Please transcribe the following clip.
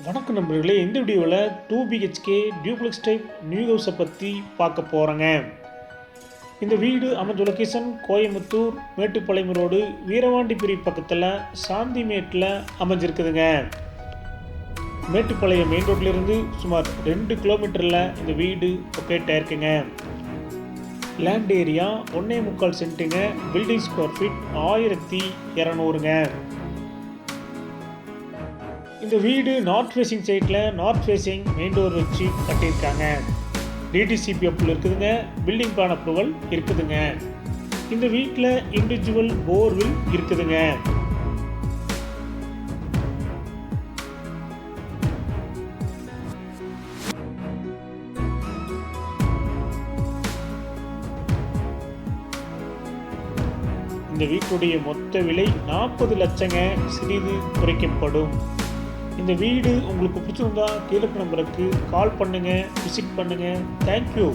வணக்கம் நண்பர்களே, இந்த வீடியோவில் 2 BHK டியூப்ளெக்ஸ் டைப் நியூ ஹவுஸை பற்றி பார்க்க போகிறோங்க. இந்த வீடு அமைஞ்ச லொக்கேஷன் கோயம்புத்தூர் மேட்டுப்பாளையம் ரோடு வீரவாண்டிபுரி பக்கத்தில் சாந்திமேட்டில் அமைஞ்சிருக்குதுங்க. மேட்டுப்பாளையம் மெயின் ரோட்லேருந்து சுமார் 2 கிலோமீட்டரில் இந்த வீடு லொக்கேட் ஆயிருக்குங்க. லேண்ட் ஏரியா 1.25 சென்ட்டுங்க. பில்டிங் ஸ்கொயர் ஃபீட் 1200ங்க. இந்த வீடு நார்த் ஃபேசிங் சைட்டில் நார்த் ஃபேசிங் மெயின் டோர் வச்சு கட்டியிருக்காங்க. டிடிசிபி அப்ரூவல் இருக்குதுங்க. பில்டிங் பிளான் அப்ரூவல் இருக்குதுங்க. இந்த வீட்டில் இண்டிவிஜுவல் போர்வில் இருக்குதுங்க. இந்த வீட்டுடைய மொத்த விலை 40 லட்சங்க. சிறிது குறைக்கப்படும். இந்த வீடு உங்களுக்கு பிடிச்சிருந்தா கீழே நம்பருக்கு கால் பண்ணுங்கள், விசிட் பண்ணுங்கள். தேங்க்யூ.